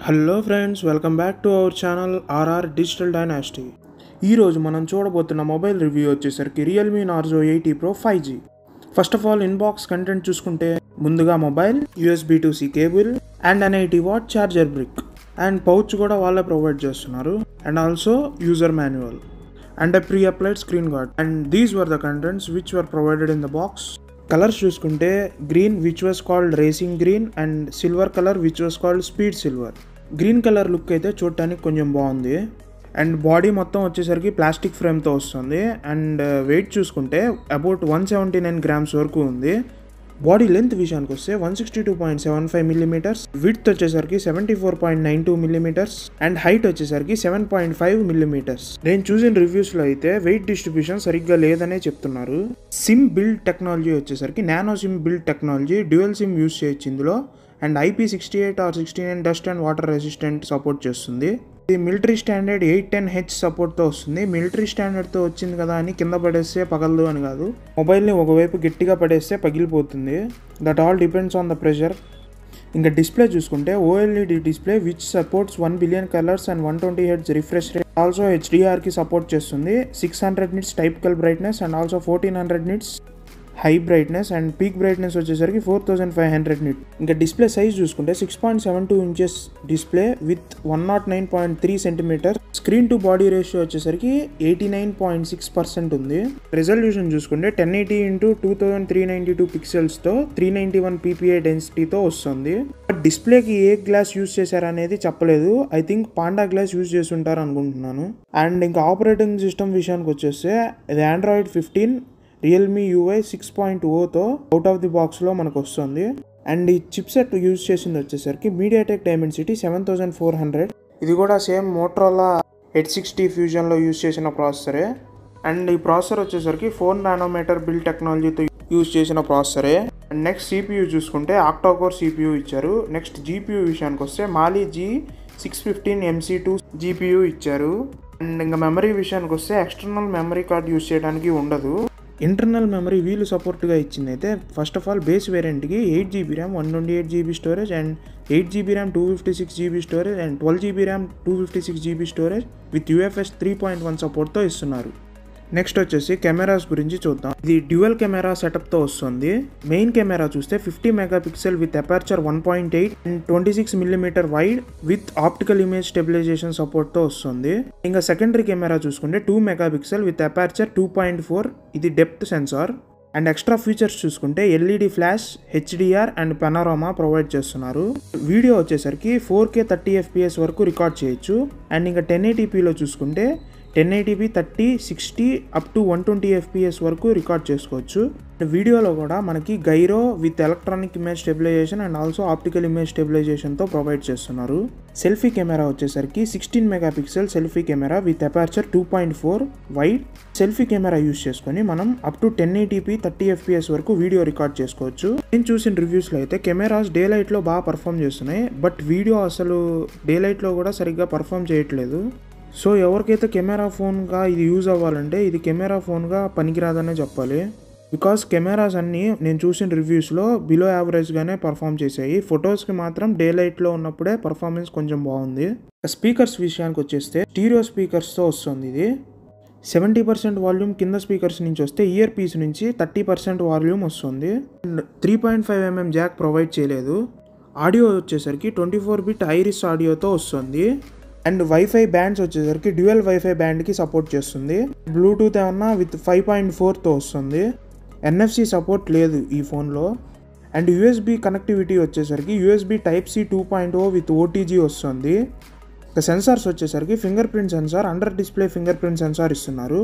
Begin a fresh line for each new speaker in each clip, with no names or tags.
Hello friends, welcome back to our channel RR digital dynasty. ఈరోజు మనం చూడబోతున్న mobile review వచ్చేసరికి Realme Narzo 80 Pro 5G. First of all inbox content చూసుకుంటే ముందుగా mobile, USB to C cable and an 80W charger brick and pouch కూడా వాళ్ళే provide చేస్తున్నారు and also user manual and a pre-applied screen guard. And these were the contents which were provided in the box. Colours చూసుకుంటే green which was called racing green and silver colour which was called speed silver. Green colour look అయితే చూడటానికి కొంచెం బాగుంది and body మొత్తం వచ్చేసరికి plastic ఫ్రేమ్తో వస్తుంది and wait చూసుకుంటే about 179 grams వరకు ఉంది. బాడీ లెంత్ విషయానికి వస్తే 162.75 mm, విడ్త్ వచ్చేసరికి 74.92 mm అండ్ హైట్ వచ్చేసరికి 7.5 mm. నేను చూసిన రివ్యూస్లో అయితే వెయిట్ డిస్ట్రిబ్యూషన్ సరిగ్గా లేదనే చెప్తున్నారు. సిమ్ బిల్డ్ టెక్నాలజీ వచ్చేసరికి nano SIM build technology, dual SIM use చేయొచ్చు ఇందులో and IP68 or 69 dust and water resistant support చేస్తుంది. ఇది మిలిటరీ స్టాండర్డ్ 810H సపోర్ట్తో వస్తుంది. మిలిటరీ స్టాండర్డ్తో వచ్చింది కదా అని కింద పడేస్తే పగలదు అని కాదు, మొబైల్ని ఒకవైపు గట్టిగా పడేస్తే పగిలిపోతుంది. That all depends on the pressure. ఇంకా డిస్ప్లే చూసుకుంటే OLED display which supports 1 billion colours and 120Hz refresh rate. Also HDRకి సపోర్ట్ చేస్తుంది. 600 nits typical brightness and also 1400 nits high brightness and peak brightness వచ్చేసరికి 4500 nits. ఇంకా display size చూసుకుంటే 6.72 inches display with 109.3 cm. Screen to body ratio వచ్చేసరికి 89.6% ఉంది. Resolution చూసుకుంటే 1080 x 2392 పిక్సెల్స్తో 391 ppi డెన్సిటీతో వస్తుంది. డిస్ప్లేకి ఏ glass use చేశారనేది చెప్పలేదు. I think panda glass use చేసి ఉంటారు అనుకుంటున్నాను. అండ్ ఇంకా ఆపరేటింగ్ సిస్టమ్ విషయానికి వచ్చేస్తే ఇది Android 15 రియల్మీ UI 6.0తో అవుట్ ఆఫ్ ది బాక్స్లో మనకు వస్తుంది. అండ్ ఈ చిప్సెట్ యూజ్ చేసింది వచ్చేసరికి MediaTek Dimensity 7400. ఇది కూడా సేమ్ మోటరోలా 860 ఫ్యూజన్లో యూజ్ చేసిన ప్రాసెసరే. అండ్ ఈ ప్రాసెసర్ వచ్చేసరికి 4 nanometer బిల్డ్ టెక్నాలజీతో యూజ్ చేసిన ప్రాసెసరే. అండ్ నెక్స్ట్ CPU చూసుకుంటే ఆక్టాకోర్ CPU ఇచ్చారు. నెక్స్ట్ GPU విషయానికి వస్తే Mali G615 MC2 GPU ఇచ్చారు. అండ్ ఇంకా మెమరీ విషయానికి వస్తే ఎక్స్టర్నల్ మెమరీ కార్డ్ యూజ్ చేయడానికి ఉండదు. ఇంటర్నల్ మెమరీ వీళ్ళు సపోర్ట్గా ఇచ్చింది అయితే ఫస్ట్ ఆఫ్ ఆల్ బేస్ వేరియంట్కి 8GB RAM 128GB storage and 8GB RAM 256GB storage and 12GB RAM 256GB storage with UFS 3.1 సపోర్ట్తో ఇస్తున్నారు. నెక్స్ట్ వచ్చేసి కెమెరాస్ గురించి చూద్దాం. ఇది డ్యూయల్ కెమెరా సెటప్తో వస్తుంది. మెయిన్ కెమెరా చూస్తే 50 MP with aperture 1.8 and 26 mm wide with optical image stabilisation సపోర్ట్తో వస్తుంది. ఇంకా సెకండరీ కెమెరా చూసుకుంటే 2 MP విత్ అపర్చర్ 2.4, ఇది depth sensor. And extra features చూసుకుంటే LED flash, HDR and panorama provide చేస్తున్నారు. వీడియో వచ్చేసరికి 4K 30 FPS వరకు రికార్డ్ చేయొచ్చు. అండ్ ఇంకా 1080pలో చూసుకుంటే 1080p 30, 60 అప్ టు 120 FPS వరకు రికార్డ్ చేసుకోవచ్చు. వీడియోలో కూడా మనకి gyro with electronic image stabilisation and also optical image స్టెబిలైజేషన్తో ప్రొవైడ్ చేస్తున్నారు. సెల్ఫీ కెమెరా వచ్చేసరికి 16 MP selfie camera with aperture 2.4 wide. Selfie camera use చేసుకొని మనం అప్ టు 1080p 30 FPS వరకు వీడియో రికార్డ్ చేసుకోవచ్చు. నేను చూసిన రివ్యూస్లో అయితే కెమెరాస్ డే లైట్లో బాగా పర్ఫామ్ చేస్తున్నాయి, బట్ వీడియో అసలు డే లైట్లో కూడా సరిగ్గా పర్ఫామ్ చేయట్లేదు. సో ఎవరికైతే కెమెరా ఫోన్గా ఇది యూజ్ అవ్వాలంటే ఇది కెమెరా ఫోన్గా పనికిరాదనే చెప్పాలి. బికాస్ కెమెరాస్ అన్నీ నేను చూసిన రివ్యూస్లో బిలో యావరేజ్గానే పర్ఫామ్ చేశాయి. ఫొటోస్కి మాత్రం డే లైట్లో ఉన్నప్పుడే పర్ఫార్మెన్స్ కొంచెం బాగుంది. స్పీకర్స్ విషయానికి వచ్చేస్తే స్టీరియో స్పీకర్స్తో వస్తుంది. ఇది 70% వాల్యూమ్ కింద స్పీకర్స్ నుంచి వస్తే ఇయర్ పీస్ నుంచి 30% వాల్యూమ్ వస్తుంది. 3.5 mm జాక్ ప్రొవైడ్ చేయలేదు. ఆడియో వచ్చేసరికి 24-bit ఐరిస్ ఆడియోతో వస్తుంది. అండ్ వైఫై బ్యాండ్స్ వచ్చేసరికి డ్యూయల్ వైఫై బ్యాండ్కి సపోర్ట్ చేస్తుంది. బ్లూటూత్ ఏమన్నా విత్ 5.4తో వస్తుంది. NFC సపోర్ట్ లేదు ఈ ఫోన్లో. అండ్ USB కనెక్టివిటీ వచ్చేసరికి USB Type-C 2.0 విత్ OTG వస్తుంది. ఇక సెన్సార్స్ వచ్చేసరికి fingerprint sensor, under display fingerprint sensor ఇస్తున్నారు.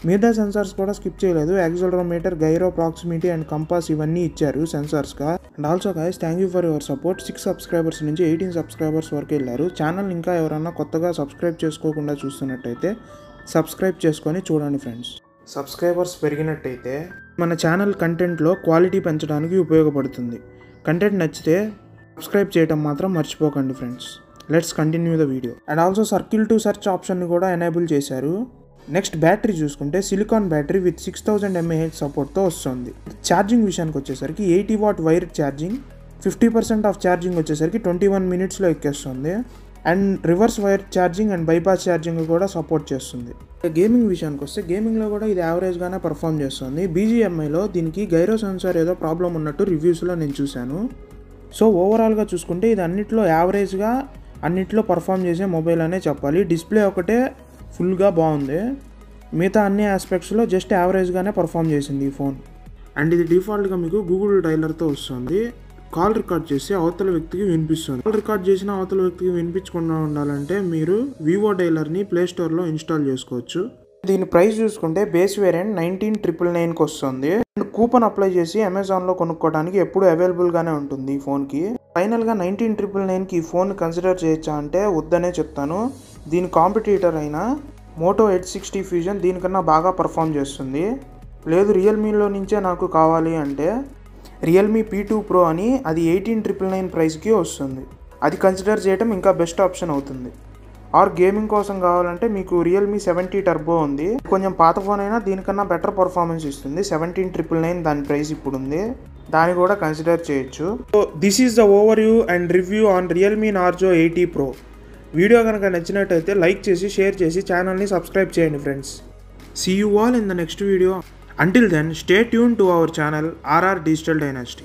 మిగతా సెన్సార్స్ కూడా స్కిప్ చేయలేదు. Accelerometer, gyro, proximity and compass ఇవన్నీ ఇచ్చారు సెన్సార్స్గా. And also guys, thank you for your support. 6 subscribers నుంచి 18 subscribers వరకు వెళ్ళారు. ఛానల్ ఇంకా ఎవరన్నా కొత్తగా సబ్స్క్రైబ్ చేసుకోకుండా చూస్తున్నట్టయితే సబ్స్క్రైబ్ చేసుకొని చూడండి ఫ్రెండ్స్. సబ్స్క్రైబర్స్ పెరిగినట్టయితే మన ఛానల్ కంటెంట్లో క్వాలిటీ పెంచడానికి ఉపయోగపడుతుంది. కంటెంట్ నచ్చితే సబ్స్క్రైబ్ చేయడం మాత్రం మర్చిపోకండి friends. Let's continue the video. And also circle to search ఆప్షన్ని కూడా ఎనేబుల్ చేశారు. నెక్స్ట్ బ్యాటరీ చూసుకుంటే సిలికాన్ బ్యాటరీ విత్ 6000 mAh సపోర్ట్తో వస్తుంది. ఛార్జింగ్ విషయానికి వచ్చేసరికి 80W wired charging, 50% of charging వచ్చేసరికి 21 మినిట్స్లో ఎక్కేస్తుంది. And reverse wire charging and bypass charging కూడా సపోర్ట్ చేస్తుంది. గేమింగ్ విషయానికి వస్తే గేమింగ్లో కూడా ఇది యావరేజ్గానే పర్ఫామ్ చేస్తుంది. BGMIలో దీనికి గైరో సెన్సార్ ఏదో ప్రాబ్లం ఉన్నట్టు రివ్యూస్లో నేను చూశాను. సో ఓవరాల్గా చూసుకుంటే ఇది అన్నిట్లో యావరేజ్గా అన్నిట్లో పర్ఫామ్ చేసే మొబైల్ అనే చెప్పాలి. డిస్ప్లే ఒకటే ఫుల్గా బాగుంది, మిగతా అన్ని ఆస్పెక్ట్స్లో జస్ట్ యావరేజ్గానే పర్ఫామ్ చేసింది ఈ ఫోన్. అండ్ ఇది డిఫాల్ట్గా మీకు గూగుల్ డైలర్తో వస్తుంది. కాల్ రికార్డ్ చేసి అవతల వ్యక్తికి వినిపిస్తుంది. కాల్ రికార్డ్ చేసిన అవతల వ్యక్తికి వినిపించకుండా ఉండాలంటే మీరు వివో డైలర్ని ప్లేస్టోర్లో ఇన్స్టాల్ చేసుకోవచ్చు. దీని ప్రైస్ చూసుకుంటే బేస్ వేరియంట్ 19,999కి వస్తుంది. అండ్ కూపన్ అప్లై చేసి అమెజాన్లో కొనుక్కోవడానికి ఎప్పుడు అవైలబుల్గానే ఉంటుంది ఈ ఫోన్కి. ఫైనల్గా 19,999కి ఈ ఫోన్ కన్సిడర్ చేయొచ్చా అంటే వద్దనే చెప్తాను. దీని కాంపిటీటర్ అయిన మోటో ఎడ్జ్ 60 ఫ్యూజన్ దీనికన్నా బాగా పర్ఫామ్ చేస్తుంది. లేదు రియల్మీలో నుంచే నాకు కావాలి అంటే రియల్మీ P2 Pro అని అది 18,999 ప్రైస్కి వస్తుంది. అది కన్సిడర్ చేయడం ఇంకా బెస్ట్ ఆప్షన్ అవుతుంది. ఆర్ గేమింగ్ కోసం కావాలంటే మీకు రియల్మీ 70 టర్బో ఉంది. కొంచెం పాత ఫోన్ అయినా దీనికన్నా బెటర్ పర్ఫార్మెన్స్ ఇస్తుంది. 17,999 దాని ప్రైస్ ఇప్పుడు ఉంది, దాన్ని కూడా కన్సిడర్ చేయొచ్చు. So this is the over view and review on Realme Narzo 80 Pro. Video కనుక నచ్చినట్టయితే లైక్ చేసి షేర్ చేసి ఛానల్ని సబ్స్క్రైబ్ చేయండి friends. See you all in the next video. Until then, stay tuned to our channel RR Digital Dynasty.